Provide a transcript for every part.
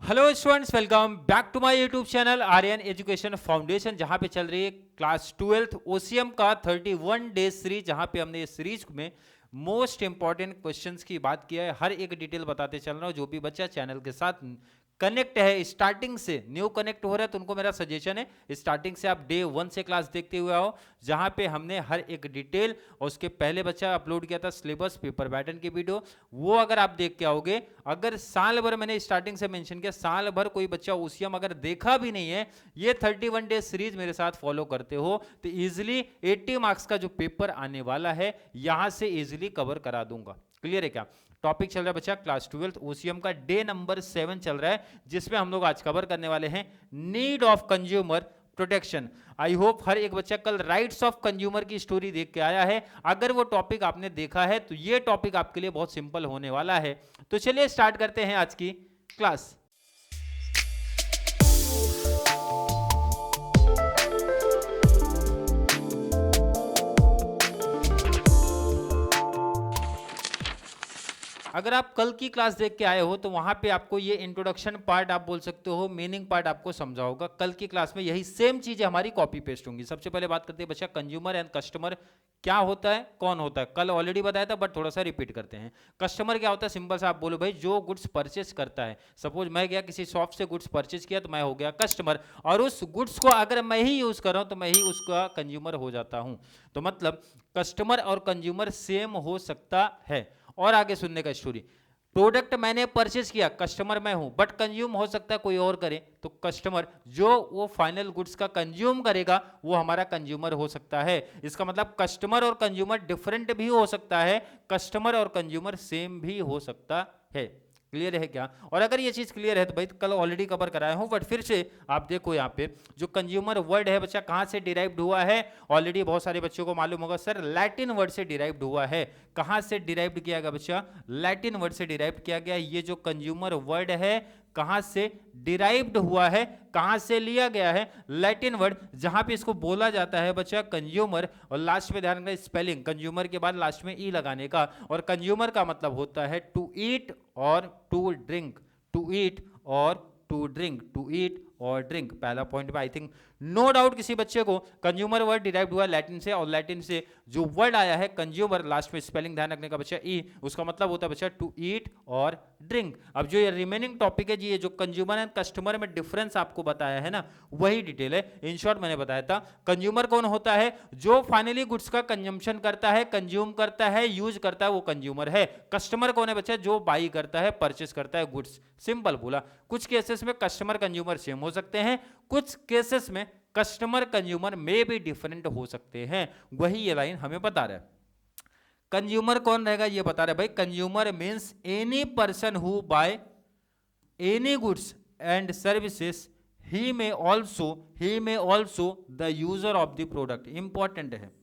Hello students, welcome back to my YouTube channel Aryan education foundation, जहां पे चल रही है क्लास 12th ओसीएम का 31 डे सीरीज, जहां पे हमने इस सीरीज में मोस्ट इंपॉर्टेंट क्वेश्चंस की बात किया है। हर एक डिटेल बताते चल रहा हूं। जो भी बच्चा चैनल के साथ कनेक्ट है, स्टार्टिंग से न्यू कनेक्ट हो रहा है, तो उनको मेरा सजेशन है स्टार्टिंग से आप डे 1 से क्लास देखते हुए आओ, जहां पे हमने हर एक डिटेल और उसके पहले बच्चा अपलोड किया था सिलेबस पेपर पैटर्न की वीडियो, वो अगर आप देख के आओगे। अगर साल भर मैंने स्टार्टिंग से मेंशन किया, साल भर कोई बच्चा ओसीएम अगर देखा भी नहीं है, ये 31 डे सीरीज मेरे साथ फॉलो करते हो तो इजिली 80 मार्क्स का जो पेपर आने वाला है यहां से इजिली कवर करा दूंगा। क्लियर है क्या? टॉपिक चल रहा है बच्चा क्लास 12th ओसीएम का डे नंबर 7 चल रहा है, जिसमें हम लोग आज कवर करने वाले हैं need of consumer protection. I hope हर एक बच्चा कल राइट्स ऑफ कंज्यूमर की स्टोरी देख के आया है। अगर वो टॉपिक आपने देखा है तो ये टॉपिक आपके लिए बहुत सिंपल होने वाला है। तो चलिए स्टार्ट करते हैं आज की क्लास। अगर आप कल की क्लास देख के आए हो तो वहां पे आपको ये इंट्रोडक्शन पार्ट आप बोल सकते हो, मीनिंग पार्ट आपको समझा होगा। कल की क्लास में यही सेम चीजें हमारी कॉपी पेस्ट होंगी। सबसे पहले बात करते हैं बच्चा कंज्यूमर एंड कस्टमर क्या होता है, कौन होता है। कल ऑलरेडी बताया था बट थोड़ा सा रिपीट करते हैं। कस्टमर क्या होता है, सिंपल सा आप बोलो भाई, जो गुड्स परचेज करता है। सपोज मैं गया किसी शॉप से गुड्स परचेज किया तो मैं हो गया कस्टमर, और उस गुड्स को अगर मैं ही यूज कर रहा हूं तो मैं ही उसका कंज्यूमर हो जाता हूं। तो मतलब कस्टमर और कंज्यूमर सेम हो सकता है। और आगे सुनने का स्टोरी, प्रोडक्ट मैंने परचेज किया, कस्टमर मैं हूं, बट कंज्यूम हो सकता है कोई और करे, तो कस्टमर जो वो फाइनल गुड्स का कंज्यूम करेगा वो हमारा कंज्यूमर हो सकता है। इसका मतलब कस्टमर और कंज्यूमर डिफरेंट भी हो सकता है, कस्टमर और कंज्यूमर सेम भी हो सकता है। क्लियर है क्या? और अगर ये चीज क्लियर है तो भाई कल ऑलरेडी कवर कराया हूं, बट फिर से आप देखो यहाँ पे जो कंज्यूमर वर्ड है बच्चा कहां से डिराइव्ड हुआ है। ऑलरेडी बहुत सारे बच्चों को मालूम होगा सर लैटिन वर्ड से डिराइव्ड हुआ है। कहां से डिराइव्ड किया गया बच्चा? लैटिन वर्ड से डिराइव्ड किया गया। ये जो कंज्यूमर वर्ड है कहां से डिराइव्ड हुआ है, कहां से लिया गया है? लैटिन वर्ड, जहां पे इसको बोला जाता है बच्चा कंज्यूमर, और लास्ट में ध्यान रखना स्पेलिंग, कंज्यूमर के बाद लास्ट में ई लगाने का। और कंज्यूमर का मतलब होता है टू ईट और टू ड्रिंक, टू ईट और टू ड्रिंक, टू ईट और ड्रिंक। पहला पॉइंट में आई थिंक नो डाउट किसी बच्चे को कंज्यूमर वर्ड डिराइव्ड हुआ लैटिन से, और लैटिन से जो वर्ड आया है कंज्यूमर, लास्ट में स्पेलिंग ध्यान रखने का बच्चा ई, उसका मतलब होता है बच्चा टू ईट और ड्रिंक। अब जो ये रिमेनिंग टॉपिक है जी, ये जो कंज्यूमर एंड कस्टमर में डिफरेंस आपको बताया है ना, वही डिटेल है। इन शॉर्ट मैंने बताया था कंज्यूमर कौन होता है, जो फाइनली गुड्स का कंजम्पशन करता है, कंज्यूम करता है, यूज करता है, वो कंज्यूमर है। कस्टमर कौन है बच्चा? जो बाई करता है, परचेस करता है गुड्स। सिंपल बोला। कुछ केसेस में कस्टमर कंज्यूमर सेम हो सकते हैं, कुछ केसेस में कस्टमर कंज्यूमर में भी डिफरेंट हो सकते हैं। वही ये लाइन हमें बता रहा है। कंज्यूमर कौन रहेगा ये बता रहा है भाई, consumer means any person who buy any goods and services, he may also the user of the product. Important है।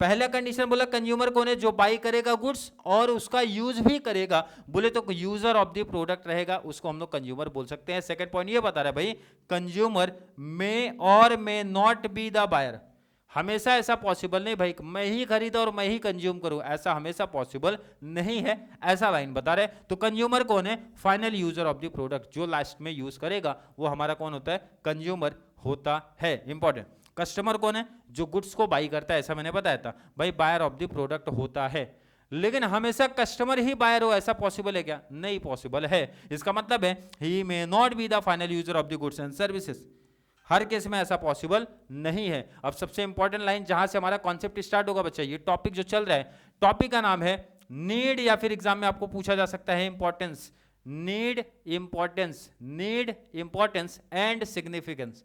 पहला कंडीशन बोला कंज्यूमर कौन है? जो बाई करेगा गुड्स और उसका यूज भी करेगा। बोले तो यूजर ऑफ द प्रोडक्ट रहेगा, उसको हम लोग कंज्यूमर बोल सकते हैं। सेकंड पॉइंट ये बता रहा है भाई, consumer may or may not be the buyer. हमेशा ऐसा पॉसिबल नहीं भाई मैं ही खरीदा और मैं ही कंज्यूम करूं, ऐसा हमेशा पॉसिबल नहीं है, ऐसा लाइन बता रहे। तो कंज्यूमर कौन है? Final user of the product, जो लास्ट में यूज करेगा वो हमारा कौन होता है? कंज्यूमर होता है। इंपॉर्टेंट। कस्टमर कौन है? जो गुड्स को बाई करता है, ऐसा मैंने बताया था भाई, बायर ऑफ द प्रोडक्ट होता है। लेकिन हमेशा कस्टमर ही बायर हो ऐसा पॉसिबल है क्या? नहीं पॉसिबल है। इसका मतलब है he may not be the final user of the goods and services. हर केस में ऐसा पॉसिबल नहीं है। अब सबसे इंपॉर्टेंट लाइन जहां से हमारा कॉन्सेप्ट स्टार्ट होगा बच्चा, ये टॉपिक जो चल रहा है, टॉपिक का नाम है नीड, या फिर एग्जाम में आपको पूछा जा सकता है importance. Need, importance, need, importance and significance.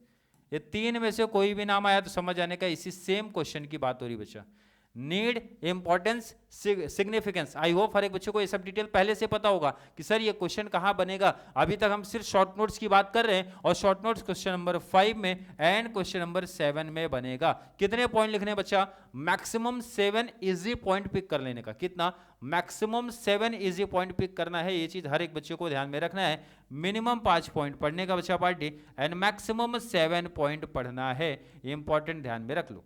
ये तीन में से कोई भी नाम आया तो समझ आने का इसी सेम क्वेश्चन की बात हो रही बच्चा। Need, importance, significance. I hope हर एक बच्चे को ये सब डिटेल पहले से पता होगा कि सर ये क्वेश्चन कहां बनेगा। अभी तक हम सिर्फ शॉर्ट नोट्स की बात कर रहे हैं, और शॉर्ट नोट्स क्वेश्चन नंबर 5 में एंड क्वेश्चन नंबर 7 में बनेगा। कितने पॉइंट लिखने बच्चा? मैक्सिमम 7 इजी पॉइंट पिक कर लेने का। कितना? मैक्सिमम 7 इजी पॉइंट पिक करना है। ये चीज हर एक बच्चे को ध्यान में रखना है। मिनिमम 5 पॉइंट पढ़ने का बच्चा पार्टी, एंड मैक्सिमम 7 पॉइंट पढ़ना है। इंपॉर्टेंट, ध्यान में रख लो।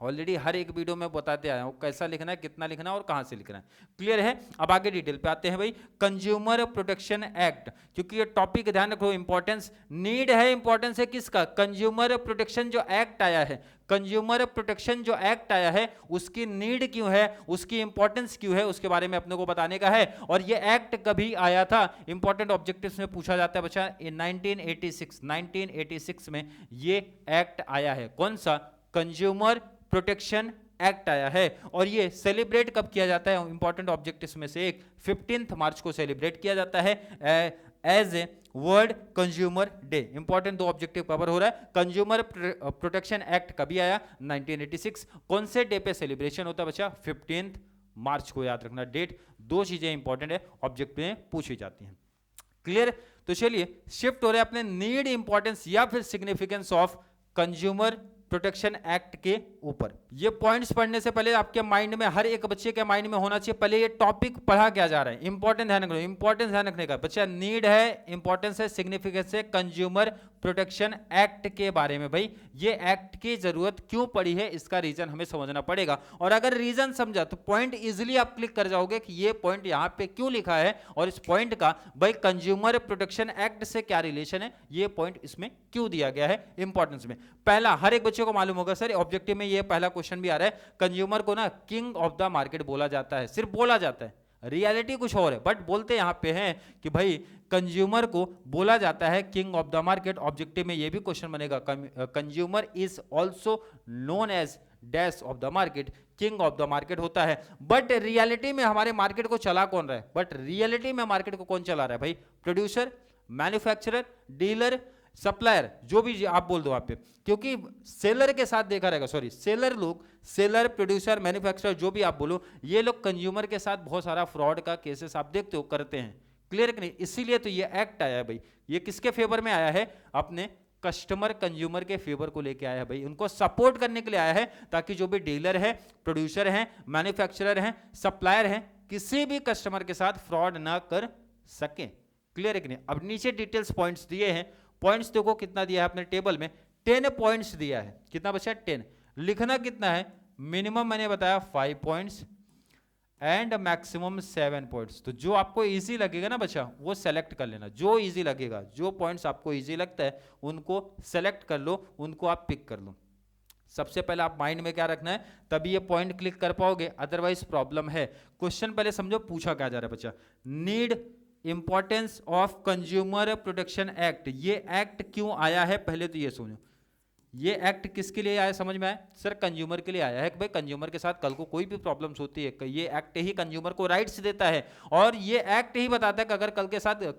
ऑलरेडी हर एक वीडियो में बताते आया हूं कैसा लिखना है, कितना लिखना है और कहां से लिखना है। क्लियर है? अब आगे डिटेल पे आते हैं भाई। कंज्यूमर प्रोटेक्शन एक्ट, क्योंकि ये टॉपिक ध्यान रखो, इंपॉर्टेंस नीड है, इंपॉर्टेंस है किसका? कंज्यूमर प्रोटेक्शन जो एक्ट आया है, कंज्यूमर प्रोटेक्शन जो एक्ट आया है उसकी नीड क्यों है, उसकी इंपॉर्टेंस क्यों है, उसके बारे में अपने को बताने का है। और ये एक्ट कभी आया था, इंपॉर्टेंट ऑब्जेक्टिव्स में पूछा जाता है बच्चा, 1986 में ये एक्ट आया है। कौन सा? कंज्यूमर प्रोटेक्शन एक्ट आया है। और ये सेलिब्रेट कब किया जाता है? इंपॉर्टेंट ऑब्जेक्टिव्स में से एक 15 मार्च को सेलिब्रेट किया जाता है as a world consumer day. Important दो ऑब्जेक्टिव कवर हो रहा है। कंज्यूमर प्रोटेक्शन एक्ट कभी आया? 1986। कौन से डे पे सेलिब्रेशन होता है बच्चा? 15 मार्च को, याद रखना डेट। दो चीजें इंपॉर्टेंट है, ऑब्जेक्ट में पूछी जाती हैं। क्लियर? तो चलिए शिफ्ट हो रहे हैं अपने नीड, इंपॉर्टेंस या फिर significance of consumer protection act के ऊपर। ये पॉइंट्स पढ़ने से पहले आपके माइंड में, हर एक बच्चे के माइंड में होना चाहिए पहले ये टॉपिक पढ़ा क्या जा रहा है। इंपॉर्टेंट ध्यान रखना, इंपॉर्टेंस ध्यान रखने का बच्चा। नीड है, इंपॉर्टेंस है, सिग्निफिकेंस है कंज्यूमर प्रोटेक्शन एक्ट के बारे में। भाई ये एक्ट की जरूरत क्यों पड़ी है, इसका रीजन हमें समझना पड़ेगा। और अगर रीजन समझा तो पॉइंट इजीली आप क्लिक कर जाओगे कि ये पॉइंट यहाँ पे क्यों लिखा है और इस पॉइंट का भाई कंज्यूमर प्रोटेक्शन एक्ट से क्या रिलेशन है, ये पॉइंट इसमें क्यों दिया गया है इंपॉर्टेंस में। पहला, हर एक बच्चे को मालूम होगा सर ऑब्जेक्टिव में ये पहला क्वेश्चन भी आ रहा है, कंज्यूमर को ना किंग ऑफ द मार्केट बोला जाता है। सिर्फ बोला जाता है, रियलिटी कुछ और है, बट बोलते यहां पे हैं कि भाई कंज्यूमर को बोला जाता है king of the market. Objective में ये भी क्वेश्चन बनेगा, consumer is also known as dash of the market, king of the market होता है। बट रियलिटी में हमारे मार्केट को चला कौन रहा है? बट रियलिटी में मार्केट को कौन चला रहा है भाई? प्रोड्यूसर, मैन्युफैक्चरर, डीलर, सप्लायर, जो भी आप बोल दो आप पे, क्योंकि सेलर के साथ देखा रहेगा, सॉरी सेलर लोग, सेलर, प्रोड्यूसर, मैन्युफैक्चरर, जो भी आप बोलो, ये लोग कंज्यूमर के साथ बहुत सारा फ्रॉड का केसेस आप देखते हो, करते हैं। क्लियर कि नहीं? इसीलिए तो ये एक्ट आया है भाई। ये किसके फेवर में आया है? अपने कस्टमर, कंज्यूमर के फेवर को लेके आया है भाई, उनको सपोर्ट करने के लिए आया है, ताकि जो भी डीलर है, प्रोड्यूसर है, मैन्युफैक्चरर है, सप्लायर है, किसी भी कस्टमर के साथ फ्रॉड ना कर सके। क्लियर है कि नहीं? अब नीचे डिटेल्स पॉइंट्स दिए हैं, पॉइंट्स देखो कितना दिया है अपने टेबल में, 10 पॉइंट्स दिया है। कितना बचा? 10। लिखना कितना है? मिनिमम मैंने बताया 5 पॉइंट्स एंड मैक्सिमम 7 पॉइंट्स। तो जो आपको इजी लगेगा ना बच्चा, वो सेलेक्ट कर लेना, जो इजी लगेगा, जो पॉइंट्स आपको इजी लगता है उनको सेलेक्ट कर लो, उनको आप पिक कर लो। सबसे पहले आप माइंड में क्या रखना है, तभी ये पॉइंट क्लिक कर पाओगे, अदरवाइज प्रॉब्लम है। क्वेश्चन पहले समझो पूछा क्या जा रहा है बच्चा। Need, importance of consumer protection act, ये एक्ट क्यों आया है पहले तो ये सुनो। ये एक्ट किसके लिए आया समझ में आया? सर कंज्यूमर के लिए आया है कि भाई कंज्यूमर के साथ कल को कोई भी प्रॉब्लम्स होती है, ये एक्ट ही कंज्यूमर को राइट्स देता है, और ये एक्ट ही बताता है कि अगर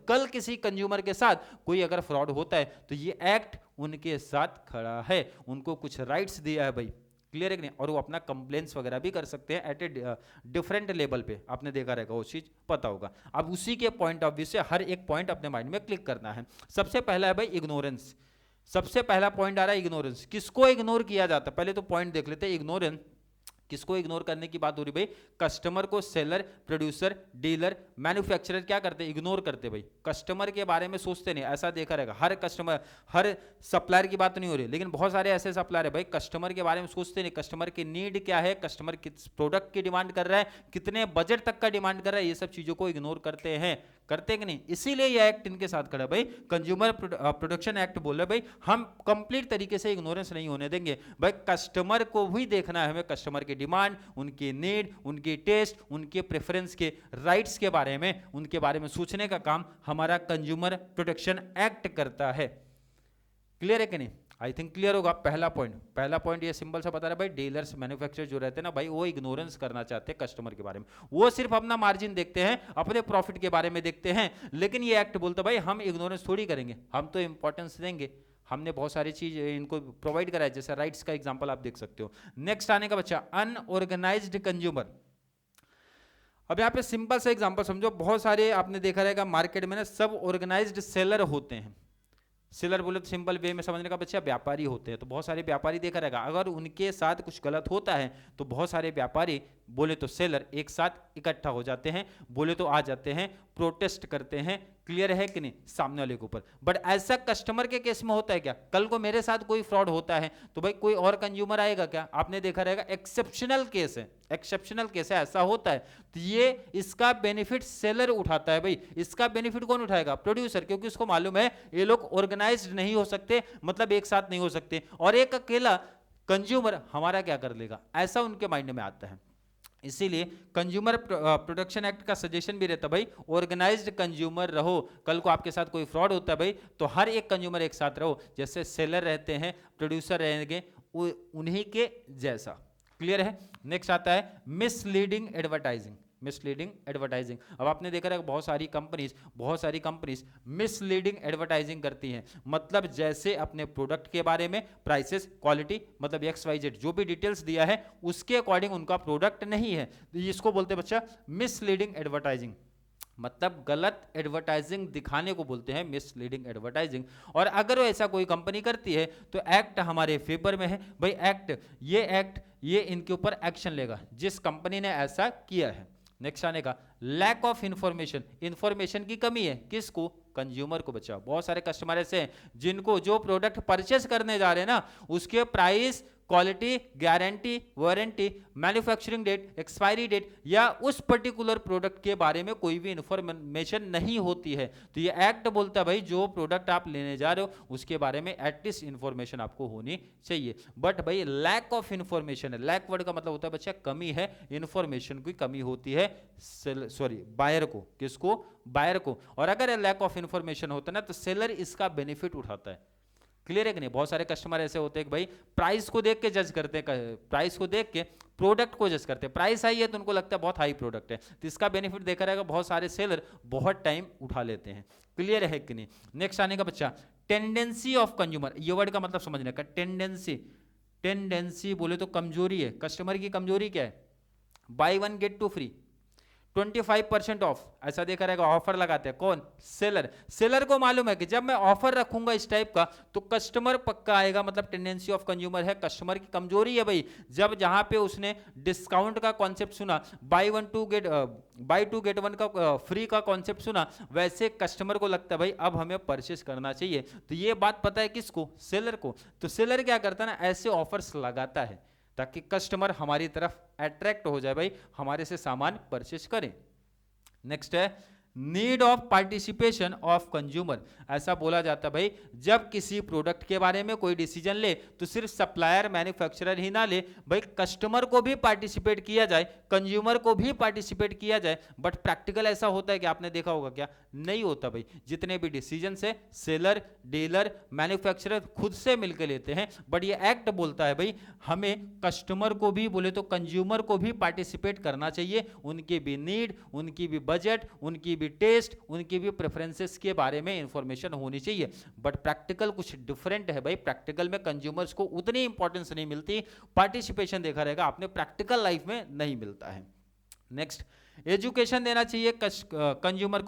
कल किसी कंज्यूमर के साथ कोई अगर फ्रॉड होता है तो ये एक्ट उनके साथ खड़ा है, उनको कुछ राइट्स दिया है भाई। क्लियर है कि नहीं? और वो अपना कंप्लेंट्स वगैरह भी कर सकते हैं एट ए डिफरेंट लेवल पे, आपने देखा रहेगा, वो चीज पता होगा। अब उसी के पॉइंट ऑफ व्यू से हर एक पॉइंट अपने माइंड में क्लिक करना है। सबसे पहला है भाई इग्नोरेंस। सबसे पहला पॉइंट आ रहा है इग्नोरेंस। किसको इग्नोर किया जाता है? पहले तो पॉइंट देख लेते हैं। इग्नोरेंस किसको इग्नोर करने की बात हो रही भाई? कस्टमर को सेलर, प्रोड्यूसर, डीलर, मैन्युफैक्चरर क्या करते? इग्नोर करते भाई, कस्टमर के बारे में सोचते नहीं। ऐसा देखा रहेगा, हर कस्टमर, हर सप्लायर की बात नहीं हो रही, लेकिन बहुत सारे ऐसे सप्लायर है भाई कस्टमर के बारे में सोचते नहीं। कस्टमर की नीड क्या है, कस्टमर किस प्रोडक्ट की डिमांड कर रहा है, कितने बजट तक का डिमांड कर रहा है, ये सब चीजों को इग्नोर करते हैं, करते कि नहीं? इसीलिए ये एक्ट इनके साथ खड़ा है भाई, कंज्यूमर प्रोटेक्शन एक्ट बोल रहे भाई हम कंप्लीट तरीके से इग्नोरेंस नहीं होने देंगे भाई। कस्टमर को भी देखना है हमें, कस्टमर की डिमांड, उनकी नीड, उनकी टेस्ट, उनके प्रेफरेंस के राइट्स के बारे में, उनके बारे में सोचने का काम हमारा कंज्यूमर प्रोटेक्शन एक्ट करता है। क्लियर है कि नहीं? आई थिंक क्लियर होगा। पहला पॉइंट ये सिंपल सा बता रहा है भाई, डीलर्स, मैन्युफैक्चरर जो रहते हैं ना भाई, वो इग्नोरेंस करना चाहते हैं कस्टमर के बारे में, वो सिर्फ अपना मार्जिन देखते हैं, अपने प्रॉफिट के बारे में देखते हैं। लेकिन ये एक्ट बोलता है भाई हम इग्नोरेंस थोड़ी करेंगे, हम तो इंपॉर्टेंस देंगे। हमने बहुत सारी चीज इनको प्रोवाइड करा है, जैसे राइट्स का एग्जांपल आप देख सकते हो। नेक्स्ट आने का बच्चा अनऑर्गेनाइज्ड कंज्यूमर। अब यहाँ पे सिंपल सा एग्जांपल समझो, बहुत सारे आपने देखा रहेगा मार्केट में ना सब ऑर्गेनाइज्ड सेलर होते हैं। सेलर बोले तो सिंपल वे में समझने का बच्चा व्यापारी होते हैं, तो बहुत सारे व्यापारी देखा रहेगा, अगर उनके साथ कुछ गलत होता है तो बहुत सारे व्यापारी बोले तो सेलर एक साथ इकट्ठा हो जाते हैं, बोले तो आ जाते हैं, प्रोटेस्ट करते हैं। क्लियर है कि नहीं सामने वाले के ऊपर। बट ऐसा कस्टमर के केस में होता है क्या? कल को मेरे साथ कोई फ्रॉड होता है तो भाई कोई और कंज्यूमर आएगा क्या? आपने देखा रहेगा एक्सेप्शनल केस है, एक्सेप्शनल केस है, ऐसा होता है तो ये इसका बेनिफिट सेलर उठाता है। भाई इसका बेनिफिट कौन उठाएगा? प्रोड्यूसर, क्योंकि उसको मालूम है ये लोग ऑर्गेनाइज्ड नहीं हो सकते, मतलब एक साथ नहीं हो सकते, और एक अकेला कंज्यूमर हमारा क्या कर लेगा, ऐसा उनके माइंड में आता है। इसीलिए कंज्यूमर प्रोटेक्शन एक्ट का सजेशन भी रहता है भाई ऑर्गेनाइज्ड कंज्यूमर रहो। कल को आपके साथ कोई फ्रॉड होता है भाई तो हर एक कंज्यूमर एक साथ रहो, जैसे सेलर रहते हैं, प्रोड्यूसर रहेंगे, उन्हीं के जैसा। क्लियर है। नेक्स्ट आता है मिसलीडिंग एडवर्टाइजिंग। मिसलीडिंग एडवर्टाइजिंग, अब आपने देखा है बहुत सारी कंपनीज मिसलीडिंग एडवर्टाइजिंग करती हैं, मतलब जैसे अपने प्रोडक्ट के बारे में प्राइसेस, क्वालिटी, मतलब XYZ जो भी डिटेल्स दिया है उसके अकॉर्डिंग उनका प्रोडक्ट नहीं है, तो इसको बोलते हैं बच्चा मिसलीडिंग एडवर्टाइजिंग, मतलब गलत एडवर्टाइजिंग दिखाने को बोलते हैं मिसलीडिंग एडवर्टाइजिंग। और अगर वो ऐसा कोई कंपनी करती है तो एक्ट हमारे फेवर में है भाई, एक्ट ये इनके ऊपर एक्शन लेगा जिस कंपनी ने ऐसा किया है। नेक्स्ट आने का लैक ऑफ इंफॉर्मेशन, इंफॉर्मेशन की कमी है, किसको? कंज्यूमर को। बच्चा बहुत सारे कस्टमर ऐसे हैं जिनको जो प्रोडक्ट परचेस करने जा रहे हैं ना उसके price, quality, guarantee, warranty, manufacturing date, expiry date या उस पर्टिकुलर प्रोडक्ट के बारे में कोई भी इंफॉर्मेशन नहीं होती है। तो ये एक्ट बोलता है भाई जो प्रोडक्ट आप लेने जा रहे हो उसके बारे में एटलीस्ट इंफॉर्मेशन आपको होनी चाहिए। बट भाई लैक ऑफ इंफॉर्मेशन है, लैक वर्ड का मतलब होता है बच्चा कमी है, इंफॉर्मेशन की कमी होती है बायर को। किसको? बायर को। और अगर लैक ऑफ इंफॉर्मेशन होता है ना तो सेलर इसका बेनिफिट उठाता है। क्लियर है कि नहीं? बहुत सारे कस्टमर ऐसे होते हैं कि भाई प्राइस को देख के जज करते हैं, प्राइस को देख के प्रोडक्ट को जज करते हैं, प्राइस हाई है तो उनको लगता है बहुत हाई प्रोडक्ट है, तो इसका बेनिफिट देखा रहेगा बहुत सारे सेलर बहुत टाइम उठा लेते हैं। क्लियर है कि नहीं? नेक्स्ट आने का बच्चा टेंडेंसी ऑफ कंज्यूमर, ये वर्ड का मतलब समझने का। टेंडेंसी बोले तो कमजोरी है, कस्टमर की कमजोरी क्या है? बाय 1 गेट 2 फ्री, 25% ऑफ, ऐसा देखा रहेगा ऑफर लगाते हैं कौन? सेलर को मालूम है कि जब मैं ऑफर रखूंगा इस टाइप का तो कस्टमर पक्का आएगा, मतलब टेंडेंसी ऑफ कंज्यूमर है, कस्टमर की कमजोरी है भाई। जब जहां पे उसने डिस्काउंट का कॉन्सेप्ट सुना, बाय 2 गेट 1 का फ्री का कॉन्सेप्ट सुना, वैसे कस्टमर को लगता है भाई अब हमें परचेस करना चाहिए। तो ये बात पता है किसको? सेलर को। तो सेलर क्या करता है ना, ऐसे ऑफर्स लगाता है ताकि कस्टमर हमारी तरफ अट्रैक्ट हो जाए, भाई हमारे से सामान परचेज करें। नेक्स्ट है need of participation of consumer. ऐसा बोला जाता है भाई जब किसी प्रोडक्ट के बारे में कोई डिसीजन ले तो सिर्फ सप्लायर, मैन्युफैक्चरर ही ना ले, भाई कस्टमर को भी पार्टिसिपेट किया जाए, कंज्यूमर को भी पार्टिसिपेट किया जाए। बट प्रैक्टिकल ऐसा होता है कि आपने देखा होगा क्या? नहीं होता भाई। जितने भी डिसीजन है सेलर, डीलर, मैन्युफैक्चरर खुद से मिलकर लेते हैं, बट ये एक्ट बोलता है भाई हमें कस्टमर को भी बोले तो कंज्यूमर को भी पार्टिसिपेट करना चाहिए, उनकी भी नीड, उनकी भी बजट, उनकी भी टेस्ट, उनकी भी प्रेफरेंसेस के बारे में इंफॉर्मेशन होनी चाहिए। बट प्रैक्टिकल कुछ डिफरेंट है भाई, प्रैक्टिकल में कंज्यूमर्स को उतनी इंपॉर्टेंस नहीं मिलती, पार्टिसिपेशन देखा रहेगा आपने प्रैक्टिकल लाइफ में नहीं मिलता है। नेक्स्ट एजुकेशन देना चाहिए कंज्यूमर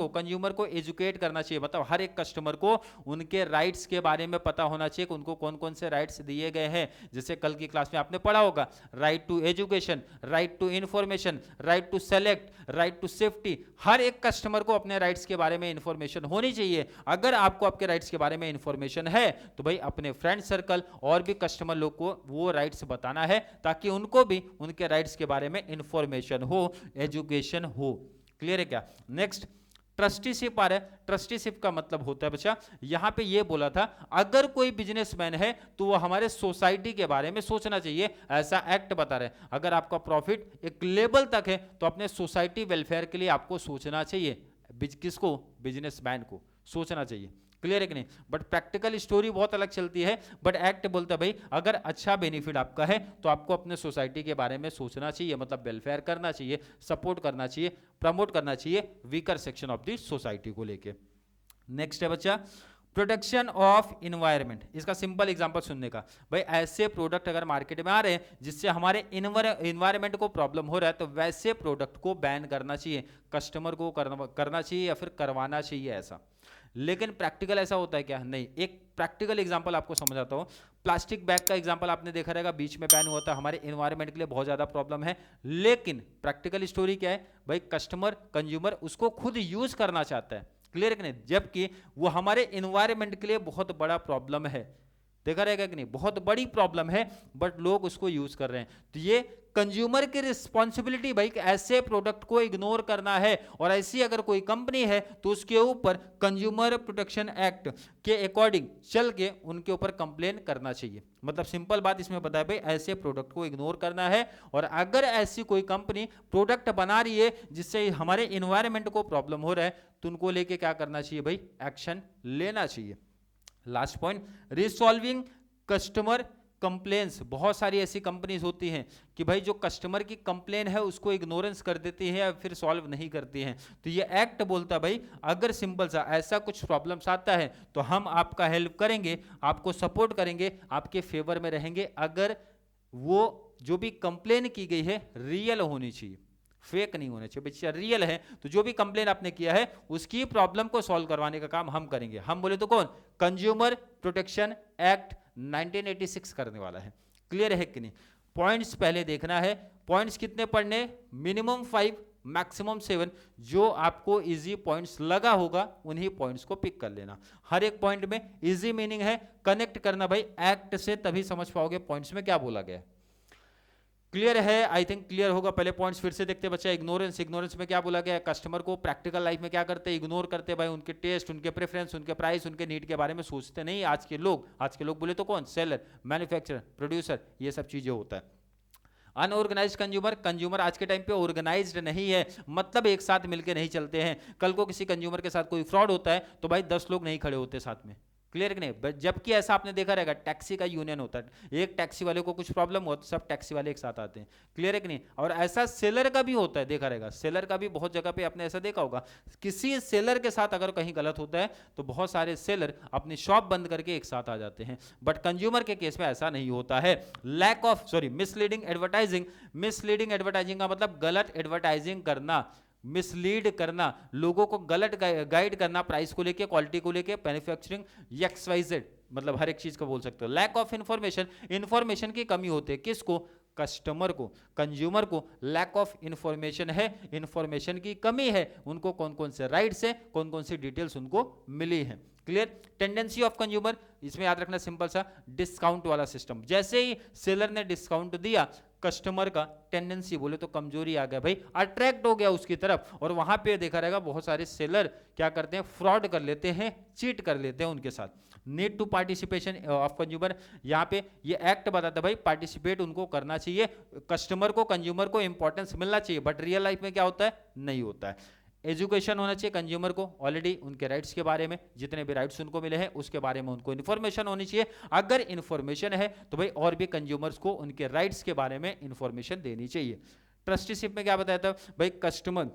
को एजुकेट करना चाहिए, मतलब हर एक कस्टमर को उनके राइट्स के बारे में पता होना चाहिए कि उनको कौन कौन से राइट्स दिए गए हैं। जैसे कल की क्लास में आपने पढ़ा होगा right to education, right to information, right to select, right to safety. हर एक कस्टमर को अपने राइट्स के बारे में इंफॉर्मेशन होनी चाहिए। अगर आपको आपके राइट्स के बारे में इंफॉर्मेशन है तो भाई अपने फ्रेंड सर्कल और भी कस्टमर लोग को वो राइट्स बताना है ताकि उनको भी उनके राइट्स के बारे में इंफॉर्मेशन हो, एजुकेशन हो। क्लियर है क्या? नेक्स्ट ट्रस्टीशिप आ रहा है। ट्रस्टीशिप का मतलब होता है बच्चा, यहां पे ये बोला था अगर कोई बिजनेसमैन है तो वो हमारे सोसाइटी के बारे में सोचना चाहिए, ऐसा एक्ट बता रहे हैं। अगर आपका प्रॉफिट एक लेवल तक है तो अपने सोसाइटी वेलफेयर के लिए आपको सोचना चाहिए। किसको? बिजनेसमैन को सोचना चाहिए। क्लियर है कि नहीं? बट प्रैक्टिकल स्टोरी बहुत अलग चलती है। बट एक्ट बोलता है भाई अगर अच्छा बेनिफिट आपका है तो आपको अपने सोसाइटी के बारे में सोचना चाहिए, मतलब वेलफेयर करना चाहिए, सपोर्ट करना चाहिए, प्रमोट करना चाहिए weaker section of the society को लेके। नेक्स्ट है बच्चा प्रोटेक्शन ऑफ इन्वायरमेंट। इसका सिंपल एग्जांपल सुनने का, भाई ऐसे प्रोडक्ट अगर मार्केट में आ रहे हैं जिससे हमारे इन्वायरमेंट को प्रॉब्लम हो रहा है तो वैसे प्रोडक्ट को बैन करना चाहिए, कस्टमर को करना चाहिए या फिर करवाना चाहिए ऐसा। लेकिन प्रैक्टिकल ऐसा होता है क्या? नहीं। एक प्रैक्टिकल एग्जांपल आपको समझाता हूं। प्लास्टिक बैग का एग्जांपल आपने देखा रहेगा, बीच में बैन हुआ था, हमारे एनवायरनमेंट के लिए बहुत ज्यादा प्रॉब्लम है। लेकिन प्रैक्टिकल स्टोरी क्या है भाई, कस्टमर कंज्यूमर उसको खुद यूज करना चाहता है, क्लियर है कि नहीं, जबकि वो हमारे एनवायरनमेंट के लिए बहुत बड़ा प्रॉब्लम है। देखा रहेगा कि नहीं, बहुत बड़ी प्रॉब्लम है, बट लोग उसको यूज कर रहे हैं। तो ये कंज्यूमर की रिस्पॉन्सिबिलिटी भाई ऐसे प्रोडक्ट को इग्नोर करना है, और ऐसी अगर कोई कंपनी है तो उसके ऊपर कंज्यूमर प्रोटेक्शन एक्ट के अकॉर्डिंग चल के उनके ऊपर कंप्लेन करना चाहिए। मतलब सिंपल बात इसमें बताया भाई, ऐसे प्रोडक्ट को इग्नोर करना है, और अगर ऐसी कोई कंपनी प्रोडक्ट बना रही है जिससे हमारे एनवायरनमेंट को प्रॉब्लम हो रहा है, तो उनको लेके क्या करना चाहिए भाई, एक्शन लेना चाहिए। Last point, resolving customer complaints. बहुत सारी ऐसी कंपनीज होती हैं कि भाई जो कस्टमर की कंप्लेन है उसको इग्नोरेंस कर देती है या फिर सॉल्व नहीं करती हैं। तो ये एक्ट बोलता है भाई, अगर सिंपल सा ऐसा कुछ प्रॉब्लम्स आता है तो हम आपका हेल्प करेंगे, आपको सपोर्ट करेंगे, आपके फेवर में रहेंगे, अगर वो जो भी कंप्लेन की गई है रियल होनी चाहिए, फेक नहीं होना चाहिए। बच्चा रियल है तो जो भी कंप्लेन आपने किया है उसकी प्रॉब्लम को सॉल्व करवाने का काम हम करेंगे। हम बोले तो कौन, कंज्यूमर प्रोटेक्शन एक्ट 1986 करने वाला है। क्लियर है कि नहीं? पॉइंट्स पहले देखना है। पॉइंट्स कितने पढ़ने, मिनिमम 5 मैक्सिमम 7। जो आपको इजी पॉइंट्स लगा होगा उन्हीं पॉइंट्स को पिक कर लेना। हर एक पॉइंट में इजी मीनिंग है, कनेक्ट करना भाई एक्ट से, तभी समझ पाओगे पॉइंट्स में क्या बोला गया है। क्लियर है? आई थिंक क्लियर होगा। पहले पॉइंट्स फिर से देखते बच्चा। इग्नोरेंस, इग्नोरेंस में क्या बोला गया है, कस्टमर को प्रैक्टिकल लाइफ में क्या करते हैं, इग्नोर करते हैं भाई, उनके टेस्ट, उनके प्रेफरेंस, उनके प्राइस, उनके नीड के बारे में सोचते नहीं आज के लोग। आज के लोग बोले तो कौन, सेलर, मैन्युफैक्चरर, प्रोड्यूसर, ये सब चीजें होता है। अनऑर्गेनाइज्ड कंज्यूमर, कंज्यूमर आज के टाइम पे ऑर्गेनाइज्ड नहीं है, मतलब एक साथ मिलके नहीं चलते हैं। कल को किसी कंज्यूमर के साथ कोई फ्रॉड होता है तो भाई 10 लोग नहीं खड़े होते साथ में, क्लियर कि नहीं? जबकि ऐसा आपने देखा रहेगा, टैक्सी का यूनियन होता है, एक टैक्सी वाले को कुछ प्रॉब्लम हो तो सब टैक्सी वाले एक साथ आते हैं, क्लियर है कि नहीं? और ऐसा सेलर का भी होता है, देखा रहेगा, सेलर का भी बहुत जगह पे आपने ऐसा देखा होगा, किसी सेलर के साथ अगर कहीं गलत होता है तो बहुत सारे सेलर अपनी शॉप बंद करके एक साथ आ जाते हैं। बट कंज्यूमर के केस में ऐसा नहीं होता है। Lack of misleading advertising. Misleading advertising का मतलब गलत एडवर्टाइजिंग करना, मिसलीड करना, लोगों को गलत गाइड करना, प्राइस को लेके, क्वालिटी को लेके, मैन्युफैक्चरिंग XYZ, मतलब हर एक चीज को बोल सकते हो। लैक ऑफ इंफॉर्मेशन, इंफॉर्मेशन की कमी होती है, किसको, कस्टमर को, कंज्यूमर को लैक ऑफ इंफॉर्मेशन है, इंफॉर्मेशन की कमी है, उनको कौन कौन से राइट्स है, कौन कौन सी डिटेल्स उनको मिली है। क्लियर? टेंडेंसी ऑफ कंज्यूमर, इसमें याद रखना सिंपल सा, डिस्काउंट वाला सिस्टम। जैसे ही सेलर ने डिस्काउंट दिया, कस्टमर का टेंडेंसी बोले तो कमजोरी आ गया भाई, अट्रैक्ट हो गया उसकी तरफ, और वहां पे देखा रहेगा बहुत सारे सेलर क्या करते हैं, फ्रॉड कर लेते हैं, चीट कर लेते हैं उनके साथ। Need to participation of consumer, यहाँ पे ये एक्ट बताता है भाई पार्टिसिपेट उनको करना चाहिए, कस्टमर को, कंज्यूमर को इंपॉर्टेंस मिलना चाहिए, बट रियल लाइफ में क्या होता है, नहीं होता है। एजुकेशन होना चाहिए कंज्यूमर को, ऑलरेडी उनके राइट्स के बारे में, जितने भी राइट्स उनको मिले हैं उसके बारे में उनको इन्फॉर्मेशन होनी चाहिए। अगर इन्फॉर्मेशन है तो भाई और भी कंज्यूमर्स को उनके राइट्स के बारे में इन्फॉर्मेशन देनी चाहिए। ट्रस्टीशिप में क्या बताया था भाई, कस्टमर,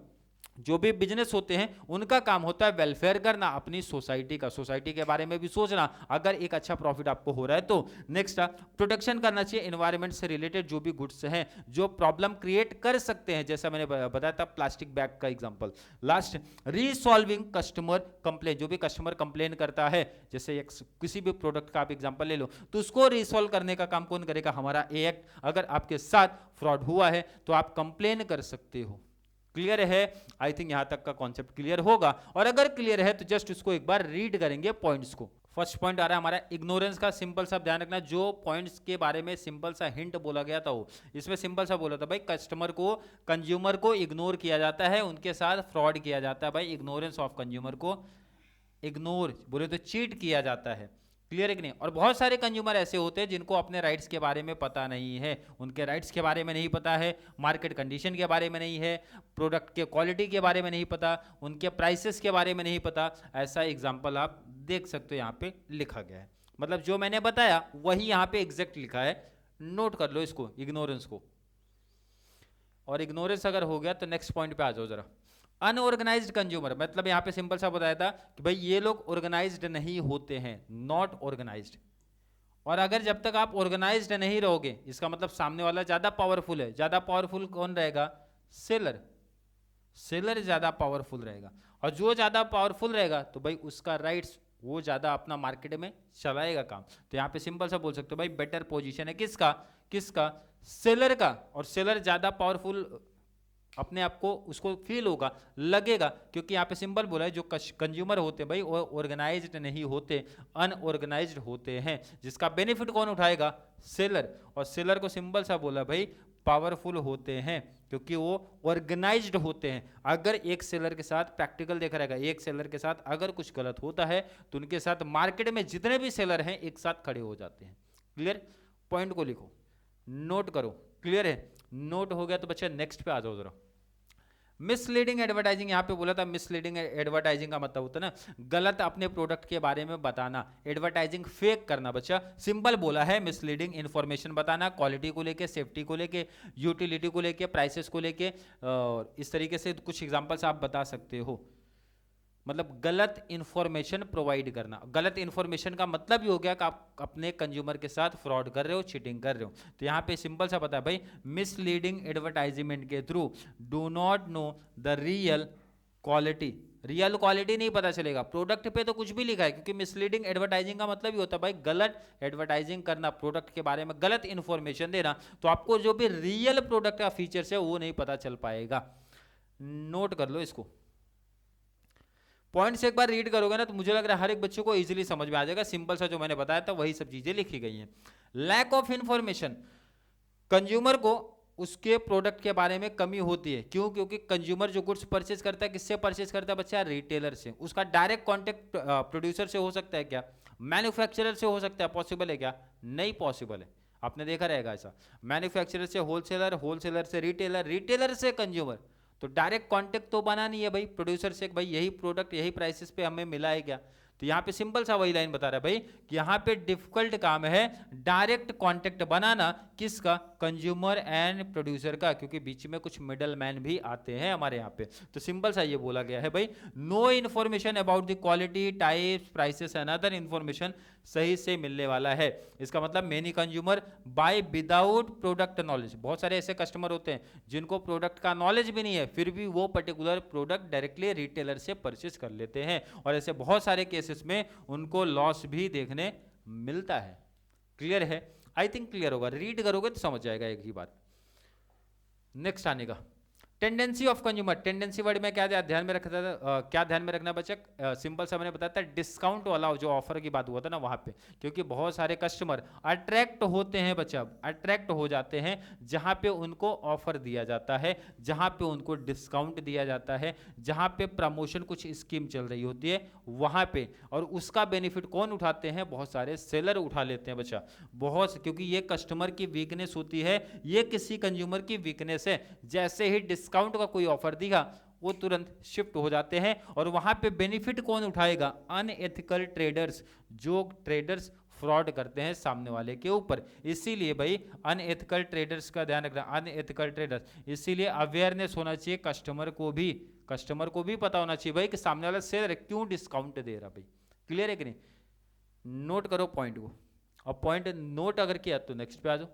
जो भी बिजनेस होते हैं उनका काम होता है वेलफेयर करना, अपनी सोसाइटी का, सोसाइटी के बारे में भी सोचना, अगर एक अच्छा प्रॉफिट आपको हो रहा है तो। नेक्स्ट, प्रोटेक्शन करना चाहिए एनवायरनमेंट से रिलेटेड जो भी गुड्स हैं जो प्रॉब्लम क्रिएट कर सकते हैं, जैसा मैंने बताया था प्लास्टिक बैग का एग्जांपल। लास्ट, रीसॉल्विंग कस्टमर कंप्लेन, जो भी कस्टमर कंप्लेन करता है, जैसे किसी भी प्रोडक्ट का आप एग्जांपल ले लो, तो उसको रिसॉल्व करने का काम कौन करेगा, हमारा एक्ट। अगर आपके साथ फ्रॉड हुआ है तो आप कंप्लेन कर सकते हो। क्लियर है? आई थिंक यहां तक का कॉन्सेप्ट क्लियर होगा, और अगर क्लियर है तो जस्ट उसको एक बार रीड करेंगे पॉइंट्स को। फर्स्ट पॉइंट आ रहा है हमारा इग्नोरेंस का। सिंपल सा ध्यान रखना, जो पॉइंट्स के बारे में सिंपल सा हिंट बोला गया था वो इसमें सिंपल सा बोला था भाई, कस्टमर को, कंज्यूमर को इग्नोर किया जाता है, उनके साथ फ्रॉड किया जाता है भाई, इग्नोरेंस ऑफ कंज्यूमर को इग्नोर बोले तो चीट किया जाता है। क्लियर है कि नहीं? और बहुत सारे कंज्यूमर ऐसे होते हैं जिनको अपने राइट्स के बारे में पता नहीं है, उनके राइट्स के बारे में नहीं पता है, मार्केट कंडीशन के बारे में नहीं है, प्रोडक्ट के क्वालिटी के बारे में नहीं पता, उनके प्राइसेस के बारे में नहीं पता। ऐसा एग्जांपल आप देख सकते हो यहाँ पे लिखा गया है, मतलब जो मैंने बताया वही यहाँ पे एग्जैक्ट लिखा है, नोट कर लो इसको, इग्नोरेंस को। और इग्नोरेंस अगर हो गया तो नेक्स्ट पॉइंट पे आ जाओ जरा। अनऑर्गेनाइज्ड कंज्यूमर, मतलब यहाँ पे सिंपल सा बताया था कि भाई ये लोग ऑर्गेनाइज्ड नहीं होते हैं, नॉट ऑर्गेनाइज्ड। और अगर जब तक आप ऑर्गेनाइज्ड नहीं रहोगे, इसका मतलब सामने वाला ज्यादा पावरफुल है। ज्यादा पावरफुल कौन रहेगा? सेलर, सेलर ज्यादा पावरफुल रहेगा। और जो ज़्यादा पावरफुल रहेगा तो भाई उसका राइट्स वो ज़्यादा अपना मार्केट में चलाएगा काम। तो यहाँ पे सिंपल सा बोल सकते हो भाई बेटर पोजीशन है किसका, किसका, सेलर का। और सेलर ज़्यादा पावरफुल अपने आप को उसको फील होगा, लगेगा, क्योंकि यहाँ पे सिंपल बोला है जो कंज्यूमर होते हैं भाई वो ऑर्गेनाइज्ड नहीं होते, अनऑर्गेनाइज्ड होते हैं, जिसका बेनिफिट कौन उठाएगा, सेलर। और सेलर को सिंपल सा बोला भाई पावरफुल होते हैं क्योंकि वो ऑर्गेनाइज्ड होते हैं। अगर एक सेलर के साथ प्रैक्टिकल देखा रहेगा, एक सेलर के साथ अगर कुछ गलत होता है तो उनके साथ मार्केट में जितने भी सेलर हैं एक साथ खड़े हो जाते हैं। क्लियर, पॉइंट को लिखो, नोट करो, क्लियर है, नोट हो गया तो बच्चा नेक्स्ट पे आ जाओ जरा। मिसलीडिंग एडवर्टाइजिंग, यहाँ पे बोला था मिसलीडिंग एडवर्टाइजिंग का मतलब होता है ना गलत अपने प्रोडक्ट के बारे में बताना, एडवर्टाइजिंग फेक करना। बच्चा सिंपल बोला है मिसलीडिंग इन्फॉर्मेशन बताना, क्वालिटी को लेके, सेफ्टी को लेके, यूटिलिटी को लेके, प्राइसेस को लेके, इस तरीके से कुछ एग्जांपल्स आप बता सकते हो। मतलब गलत इंफॉर्मेशन प्रोवाइड करना। गलत इंफॉर्मेशन का मतलब ही हो गया कि आप अपने कंज्यूमर के साथ फ्रॉड कर रहे हो, चीटिंग कर रहे हो। तो यहाँ पे सिंपल सा पता है भाई मिसलीडिंग एडवर्टाइजमेंट के through do not know the real quality. Real quality नहीं पता चलेगा, प्रोडक्ट पे तो कुछ भी लिखा है, क्योंकि मिसलीडिंग एडवर्टाइजिंग का मतलब ही होता है भाई गलत एडवर्टाइजिंग करना, प्रोडक्ट के बारे में गलत इंफॉर्मेशन देना। तो आपको जो भी रियल प्रोडक्ट का फीचर्स है वो नहीं पता चल पाएगा। नोट कर लो इसको, पॉइंट्स एक बार रीड करोगे ना तो मुझे लग रहा है हर एक बच्चे को इजीली समझ में आ जाएगा। सिंपल सा जो मैंने बताया था वही सब चीजें लिखी गई हैं। लैक ऑफ इंफॉर्मेशन, कंज्यूमर को उसके प्रोडक्ट के बारे में कमी होती है। क्यों? क्योंकि कंज्यूमर जो गुड्स परचेज करता है किससे परचेज करता है बच्चा? रिटेलर से। उसका डायरेक्ट कॉन्टेक्ट प्रोड्यूसर से हो सकता है क्या? मैन्युफैक्चरर से हो सकता है। पॉसिबल है क्या? नहीं पॉसिबल है। आपने देखा रहेगा ऐसा, मैन्युफैक्चरर से होलसेलर, होलसेलर से रिटेलर, रिटेलर से कंज्यूमर। तो डायरेक्ट कांटेक्ट तो बना नहीं है भाई प्रोड्यूसर से, भाई यही प्रोडक्ट यही प्राइसेस पे हमें मिला है क्या। तो यहाँ पे सिंपल सा वही लाइन बता रहा है भाई कि यहाँ पे डिफिकल्ट काम है डायरेक्ट कांटेक्ट बनाना, किसका? कंज्यूमर एंड प्रोड्यूसर का, क्योंकि बीच में कुछ मिडल मैन भी आते हैं हमारे यहाँ पे। तो सिंपल सा ये बोला गया है भाई no information about the quality, types, prices and other information सही से मिलने वाला है। इसका मतलब many consumer buy without product knowledge. बहुत सारे ऐसे कस्टमर होते हैं जिनको प्रोडक्ट का नॉलेज भी नहीं है, फिर भी वो पर्टिकुलर प्रोडक्ट डायरेक्टली रिटेलर से परचेज कर लेते हैं, और ऐसे बहुत सारे केसेस में उनको लॉस भी देखने मिलता है। क्लियर है? आई थिंक क्लियर होगा, रीड करोगे तो समझ जाएगा एक ही बात। नेक्स्ट आने का tendency of consumer. Tendency word में क्या ध्यान में रखता था, क्या ध्यान में रखना बच्चा? सिंपल सा मैंने बताया था डिस्काउंट वाला जो ऑफर की बात हुआ था ना वहां पे, क्योंकि बहुत सारे कस्टमर अट्रैक्ट होते हैं बच्चा, अट्रैक्ट हो जाते हैं जहां पे उनको ऑफर दिया जाता है, जहां पे उनको डिस्काउंट दिया जाता है, जहां पे प्रमोशन कुछ स्कीम चल रही होती है वहां पे। और उसका बेनिफिट कौन उठाते हैं? बहुत सारे सेलर उठा लेते हैं बच्चा, बहुत, क्योंकि ये कस्टमर की वीकनेस होती है, ये किसी कंज्यूमर की वीकनेस है। जैसे ही डिस्काउंट का कोई ऑफर दिखा वो तुरंत शिफ्ट हो जाते हैं, और वहां पे बेनिफिट कौन उठाएगा? अनएथिकल ट्रेडर्स, जो ट्रेडर्स फ्रॉड करते हैं सामने वाले के ऊपर। इसीलिए भाई अनएथिकल ट्रेडर्स का ध्यान रखना, अनएथिकल ट्रेडर्स। इसीलिए अवेयरनेस होना चाहिए कस्टमर को भी, कस्टमर को भी पता होना चाहिए भाई कि सामने वाला सेलर क्यों डिस्काउंट दे रहा भाई। क्लियर है कि नहीं? नोट करो पॉइंट को, और पॉइंट नोट अगर किया तो नेक्स्ट पे आ जाओ।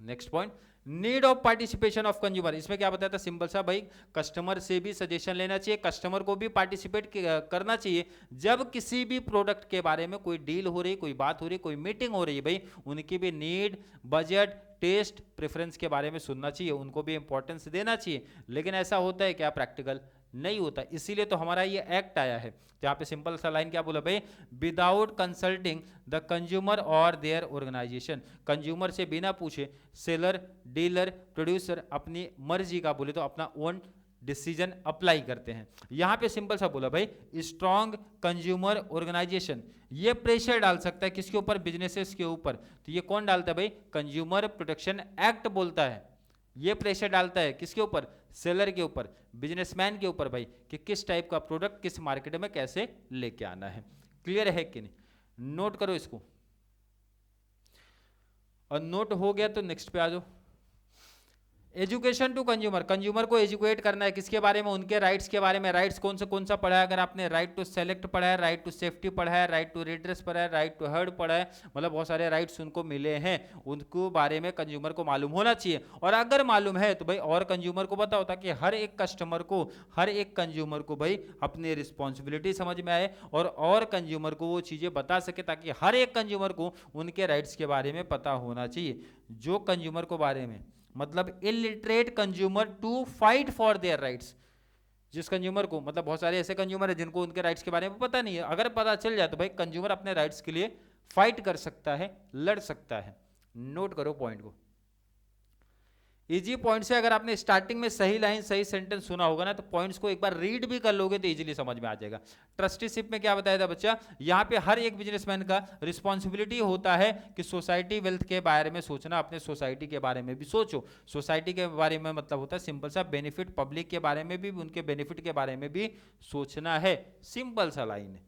Next point need of participation of consumer. इसमें क्या बताया था? सिंपल सा भाई कस्टमर से भी सजेशन लेना चाहिए, कस्टमर को भी पार्टिसिपेट करना चाहिए। जब किसी भी प्रोडक्ट के बारे में कोई डील हो रही, कोई बात हो रही, कोई मीटिंग हो रही है भाई, उनकी भी नीड, बजट, टेस्ट, प्रेफरेंस के बारे में सुनना चाहिए, उनको भी इंपॉर्टेंस देना चाहिए। लेकिन ऐसा होता है क्या? प्रैक्टिकल नहीं होता। इसीलिए तो हमारा ये एक्ट आया है, जहाँ पे सिंपल सा लाइन क्या बोला भाई? विदाउट कंसल्टिंग द कंज्यूमर और देयर ऑर्गेनाइजेशन। कंज्यूमर से बिना पूछे सेलर, डीलर, प्रोड्यूसर अपनी मर्जी का बोले तो अपना ओन डिसीजन अप्लाई करते हैं। यहाँ पे सिंपल सा बोला भाई स्ट्रॉन्ग कंज्यूमर ऑर्गेनाइजेशन ये प्रेशर डाल सकता है किसके ऊपर? बिजनेसेस के ऊपर। तो ये कौन डालता है भाई? कंज्यूमर प्रोटेक्शन एक्ट बोलता है। ये प्रेशर डालता है किसके ऊपर? सेलर के ऊपर, बिजनेसमैन के ऊपर भाई, कि किस टाइप का प्रोडक्ट किस मार्केट में कैसे लेके आना है। क्लियर है कि नहीं? नोट करो इसको, और नोट हो गया तो नेक्स्ट पे आ जाओ। एजुकेशन टू कंज्यूमर, कंज्यूमर को एजुकेट करना है किसके बारे में, उनके राइट्स के बारे में। राइट्स कौन सा पढ़ा है, अगर आपने राइट टू सेलेक्ट पढ़ा है, राइट टू सेफ्टी पढ़ा है, राइट टू रिड्रेस पढ़ा है, राइट टू हर्ड पढ़ा है, मतलब बहुत सारे राइट्स उनको मिले हैं, उनको बारे में कंज्यूमर को मालूम होना चाहिए। और अगर मालूम है तो भाई और कंज्यूमर को पता होता कि हर एक कस्टमर को, हर एक कंज्यूमर को भाई अपनी रिस्पॉन्सिबिलिटी समझ में आए और कंज्यूमर को वो चीज़ें बता सके, ताकि हर एक कंज्यूमर को उनके राइट्स के बारे में पता होना चाहिए। जो कंज्यूमर को बारे में, मतलब illiterate consumer to fight for their rights, जिस कंज्यूमर को, मतलब बहुत सारे ऐसे कंज्यूमर है जिनको उनके राइट्स के बारे में पता नहीं है, अगर पता चल जाए तो भाई कंज्यूमर अपने राइट्स के लिए फाइट कर सकता है, लड़ सकता है। नोट करो पॉइंट को। इजी पॉइंट से अगर आपने स्टार्टिंग में सही लाइन सही सेंटेंस सुना होगा ना, तो पॉइंट्स को एक बार रीड भी कर लोगे तो इजीली समझ में आ जाएगा। ट्रस्टीशिप में क्या बताया था बच्चा, यहाँ पे हर एक बिजनेसमैन का रिस्पॉन्सिबिलिटी होता है कि सोसाइटी वेल्थ के बारे में सोचना, अपने सोसाइटी के बारे में भी सोचो। सोसाइटी के बारे में मतलब होता है सिंपल सा बेनिफिट, पब्लिक के बारे में भी, उनके बेनिफिट के बारे में भी सोचना है, सिंपल सा लाइन है।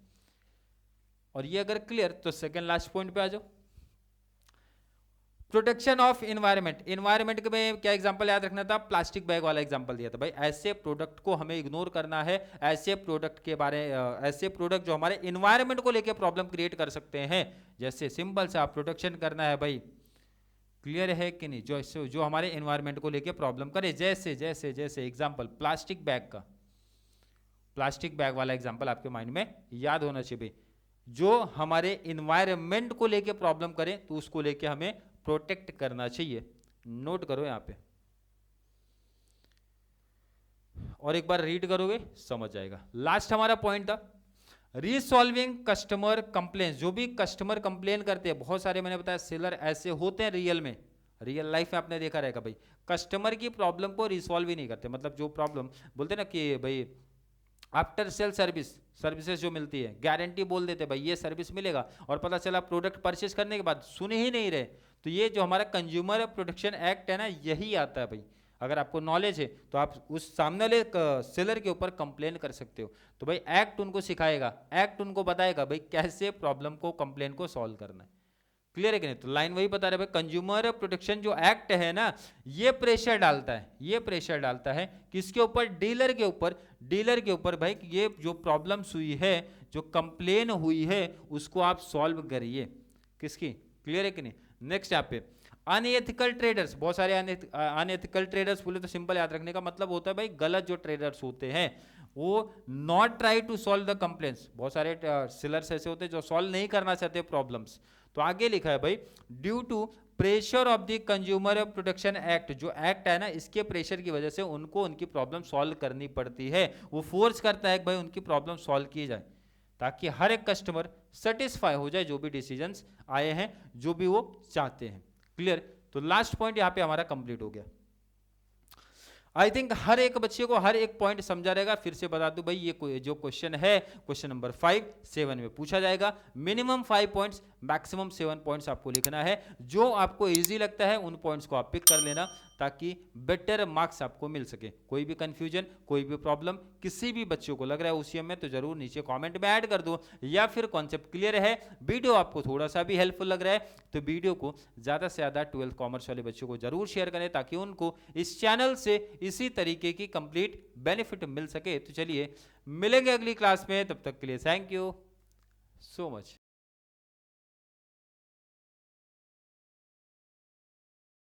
और ये अगर क्लियर तो सेकेंड लास्ट पॉइंट पे आ जाओ। प्रोटेक्शन ऑफ इन्वायरमेंट, इन्वायरमेंट में क्या एग्जांपल याद रखना था, प्लास्टिक बैग वाला एग्जांपल दिया था भाई। ऐसे प्रोडक्ट को हमें इग्नोर करना है, ऐसे प्रोडक्ट के बारे, ऐसे प्रोडक्ट जो हमारे इन्वायरमेंट को लेकर प्रॉब्लम क्रिएट कर सकते हैं, जैसे सिंपल सा प्रोटेक्शन करना है भाई। क्लियर है कि नहीं, जो हमारे इन्वायरमेंट को लेकर प्रॉब्लम करे, जैसे जैसे जैसे एग्जाम्पल प्लास्टिक बैग का, प्लास्टिक बैग वाला एग्जाम्पल आपके माइंड में याद होना चाहिए भाई। जो हमारे इन्वायरमेंट को लेकर प्रॉब्लम करे तो उसको लेकर हमें प्रोटेक्ट करना चाहिए। नोट करो यहां पे, और एक बार रीड करोगे समझ जाएगा। लास्ट हमारा पॉइंट था रिसॉल्विंग कस्टमर कंप्लेंट्स। जो भी कस्टमर कंप्लेन करते हैं, बहुत सारे मैंने बताया सेलर ऐसे होते हैं रियल में, रियल लाइफ में आपने देखा रहेगा भाई, कस्टमर की प्रॉब्लम को रिसॉल्व ही नहीं करते। मतलब जो प्रॉब्लम बोलते ना कि भाई आफ्टर सेल सर्विसेज जो मिलती है, गारंटी बोल देते भाई ये सर्विस मिलेगा, और पता चला प्रोडक्ट परचेज करने के बाद सुन ही नहीं रहे। तो ये जो हमारा कंज्यूमर प्रोटेक्शन एक्ट है ना, यही आता है भाई। अगर आपको नॉलेज है तो आप उस सामने वाले सेलर के ऊपर कंप्लेन कर सकते हो। तो भाई एक्ट उनको सिखाएगा, एक्ट उनको बताएगा भाई कैसे प्रॉब्लम को, कंप्लेन को सॉल्व करना है। क्लियर है कि नहीं? तो लाइन वही बता रहे भाई, कंज्यूमर प्रोटेक्शन जो एक्ट है ना, ये प्रेशर डालता है, ये प्रेशर डालता है किसके ऊपर, डीलर के ऊपर, डीलर के ऊपर भाई। ये जो प्रॉब्लम्स हुई है, जो कंप्लेन हुई है, उसको आप सॉल्व करिए। किसकी? क्लियर है कि नहीं? नेक्स्ट यहाँ पे अनएथिकल ट्रेडर्स, बहुत सारे अनएथिकल ट्रेडर्स बोले तो सिंपल याद रखने का मतलब होता है भाई गलत जो ट्रेडर्स होते हैं वो not try to solve the complaints. बहुत सारे सेलर्स ऐसे होते हैं जो सॉल्व नहीं करना चाहते प्रॉब्लम्स। तो आगे लिखा है भाई due to pressure of the consumer protection act, जो एक्ट है ना, इसके प्रेशर की वजह से उनको उनकी प्रॉब्लम सॉल्व करनी पड़ती है। वो फोर्स करता है कि भाई उनकी प्रॉब्लम सॉल्व की जाए, ताकि हर एक कस्टमर सेटिस्फाई हो जाए जो भी डिसीजंस आए हैं, जो भी वो चाहते हैं। क्लियर? तो लास्ट पॉइंट यहां पे हमारा कंप्लीट हो गया। आई थिंक हर एक बच्चे को हर एक पॉइंट समझा रहेगा। फिर से बता दूं भाई, ये जो क्वेश्चन है, क्वेश्चन नंबर 5 7 में पूछा जाएगा। मिनिमम 5 पॉइंट्स, मैक्सिमम 7 पॉइंट्स आपको लिखना है। जो आपको इजी लगता है उन पॉइंट्स को आप पिक कर लेना, ताकि बेटर मार्क्स आपको मिल सके। कोई भी कंफ्यूजन, कोई भी प्रॉब्लम किसी भी बच्चों को लग रहा है उसी में, तो जरूर नीचे कमेंट में ऐड कर दो। या फिर कॉन्सेप्ट क्लियर है, वीडियो आपको थोड़ा सा भी हेल्पफुल लग रहा है, तो वीडियो को ज़्यादा से ज़्यादा 12th कॉमर्स वाले बच्चों को जरूर शेयर करें, ताकि उनको इस चैनल से इसी तरीके की कंप्लीट बेनिफिट मिल सके। तो चलिए मिलेंगे अगली क्लास में, तब तक के लिए थैंक यू सो मच।